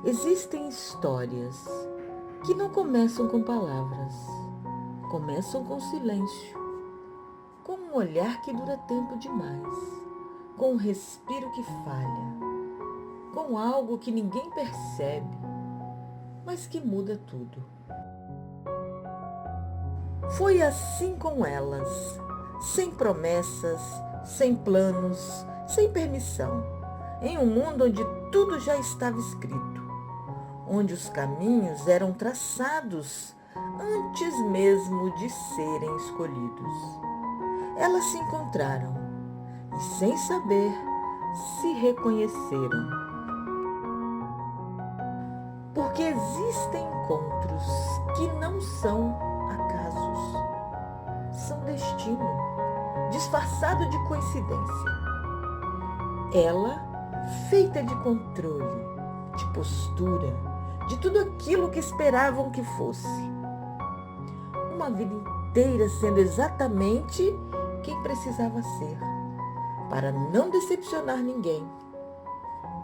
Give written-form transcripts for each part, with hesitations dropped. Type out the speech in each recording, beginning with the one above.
Existem histórias que não começam com palavras, começam com silêncio, com um olhar que dura tempo demais, com um respiro que falha, com algo que ninguém percebe, mas que muda tudo. Foi assim com elas, sem promessas, sem planos, sem permissão, em um mundo onde tudo já estava escrito, onde os caminhos eram traçados antes mesmo de serem escolhidos. Elas se encontraram e, sem saber, se reconheceram. Porque existem encontros que não são acasos, são destino, disfarçado de coincidência. Ela, feita de controle, de postura, de tudo aquilo que esperavam que fosse. Uma vida inteira sendo exatamente quem precisava ser, para não decepcionar ninguém,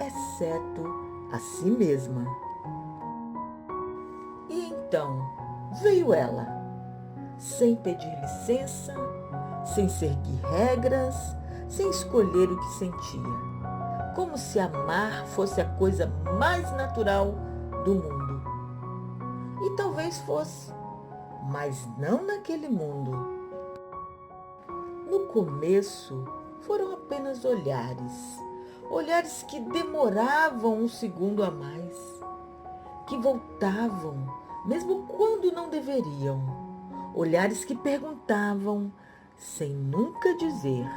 exceto a si mesma. E então veio ela, sem pedir licença, sem seguir regras, sem escolher o que sentia, como se amar fosse a coisa mais natural do mundo. E talvez fosse, mas não naquele mundo. No começo foram apenas olhares que demoravam um segundo a mais, que voltavam, mesmo quando não deveriam, olhares que perguntavam sem nunca dizer.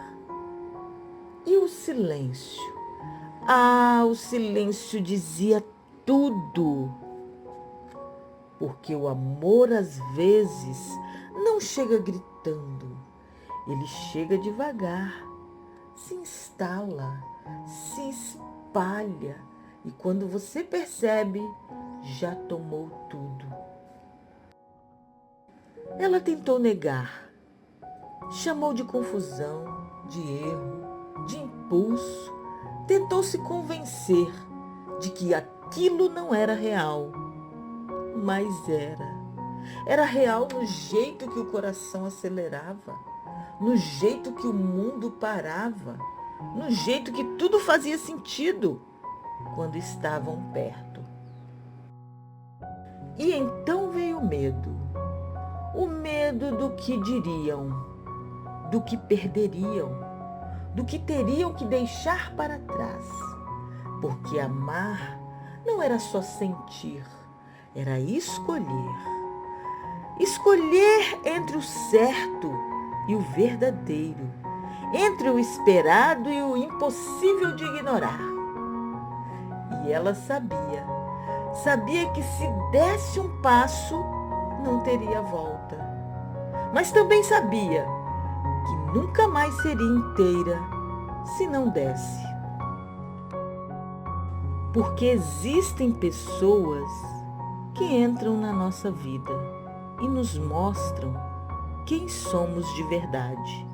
E o silêncio? O silêncio dizia tudo. Porque o amor às vezes não chega gritando, ele chega devagar, se instala, se espalha e quando você percebe, já tomou tudo. Ela tentou negar, chamou de confusão, de erro, de impulso, tentou se convencer de que aquilo não era real, mas era real no jeito que o coração acelerava, no jeito que o mundo parava, no jeito que tudo fazia sentido quando estavam perto. E então veio o medo do que diriam, do que perderiam, do que teriam que deixar para trás. Porque amar não era só sentir, era escolher. Escolher entre o certo e o verdadeiro, entre o esperado e o impossível de ignorar. E ela sabia que se desse um passo, não teria volta. Mas também sabia que nunca mais seria inteira se não desse. Porque existem pessoas que entram na nossa vida e nos mostram quem somos de verdade.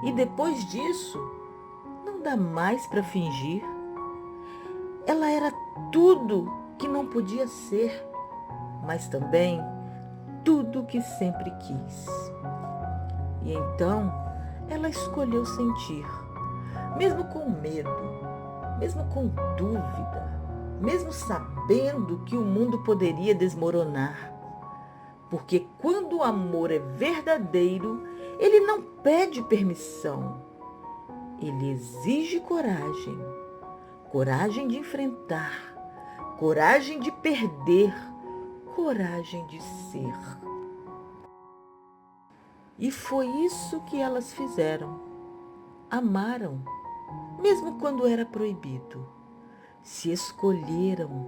E depois disso, não dá mais para fingir. Ela era tudo que não podia ser, mas também tudo que sempre quis. E então, ela escolheu sentir, mesmo com medo, mesmo com dúvida, mesmo sabendo que o mundo poderia desmoronar. Porque quando o amor é verdadeiro, ele não pede permissão. Ele exige coragem. Coragem de enfrentar. Coragem de perder. Coragem de ser. E foi isso que elas fizeram. Amaram, mesmo quando era proibido. Se escolheram,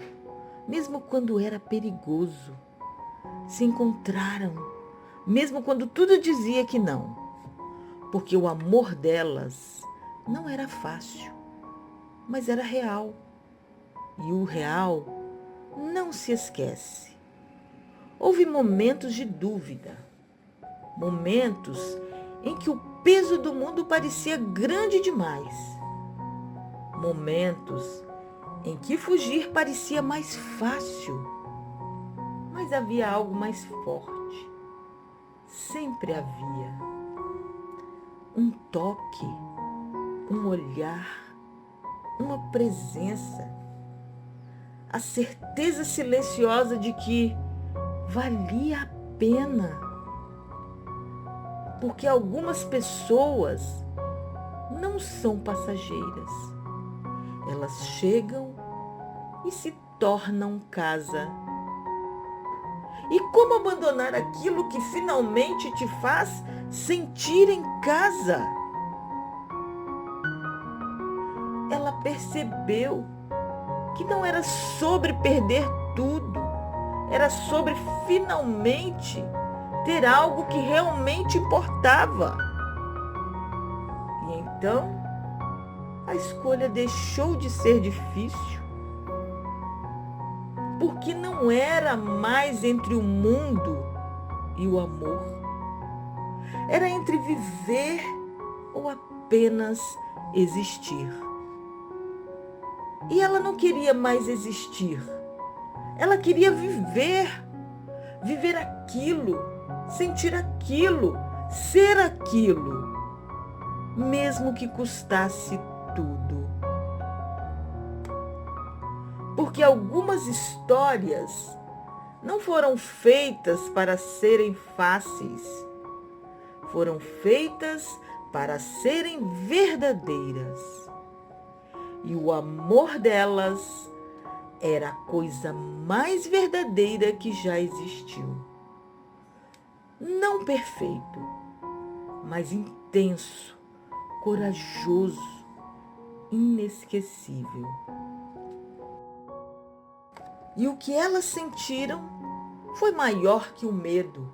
mesmo quando era perigoso. Se encontraram, mesmo quando tudo dizia que não. Porque o amor delas não era fácil, mas era real. E o real não se esquece. Houve momentos de dúvida, momentos em que o peso do mundo parecia grande demais, momentos em que fugir parecia mais fácil, mas havia algo mais forte. Sempre havia um toque, um olhar, uma presença, a certeza silenciosa de que valia a pena. Porque algumas pessoas não são passageiras. Elas chegam e se tornam casa. E como abandonar aquilo que finalmente te faz sentir em casa? Ela percebeu que não era sobre perder tudo, era sobre finalmente ter algo que realmente importava. E então, a escolha deixou de ser difícil, porque não era mais entre o mundo e o amor. Era entre viver ou apenas existir. E ela não queria mais existir. Ela queria viver. Viver aquilo, sentir aquilo, ser aquilo, mesmo que custasse tudo. Porque algumas histórias não foram feitas para serem fáceis, foram feitas para serem verdadeiras. E o amor delas era a coisa mais verdadeira que já existiu. Não perfeito, mas intenso, corajoso, inesquecível. E o que elas sentiram foi maior que o medo,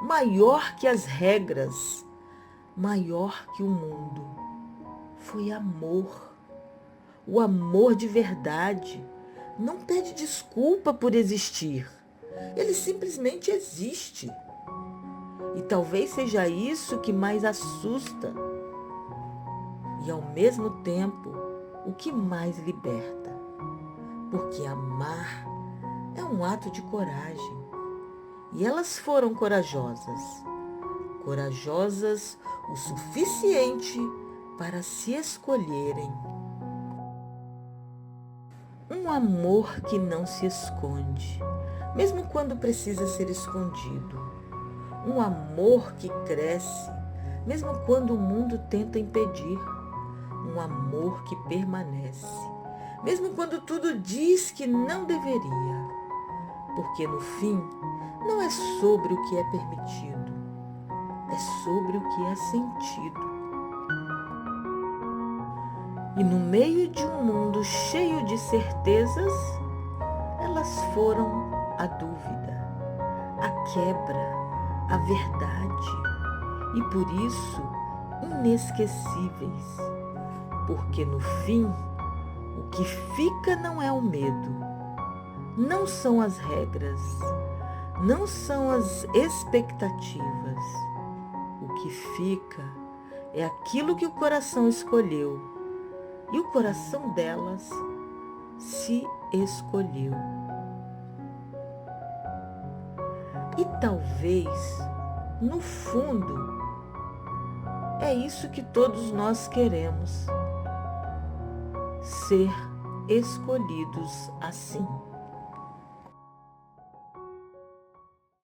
maior que as regras, maior que o mundo. Foi amor. O amor de verdade não pede desculpa por existir. Ele simplesmente existe. E talvez seja isso que mais assusta. E ao mesmo tempo, o que mais liberta. Porque amar é um ato de coragem. E elas foram corajosas. Corajosas o suficiente para se escolherem. Um amor que não se esconde, mesmo quando precisa ser escondido. Um amor que cresce, mesmo quando o mundo tenta impedir. Um amor que permanece, mesmo quando tudo diz que não deveria. Porque no fim, não é sobre o que é permitido, é sobre o que é sentido. E no meio de um mundo cheio de certezas, elas foram a dúvida, a quebra, a verdade. E por isso, inesquecíveis. Porque no fim, o que fica não é o medo, não são as regras, não são as expectativas. O que fica é aquilo que o coração escolheu. E o coração delas se escolheu. E talvez, no fundo, é isso que todos nós queremos. Ser escolhidos assim.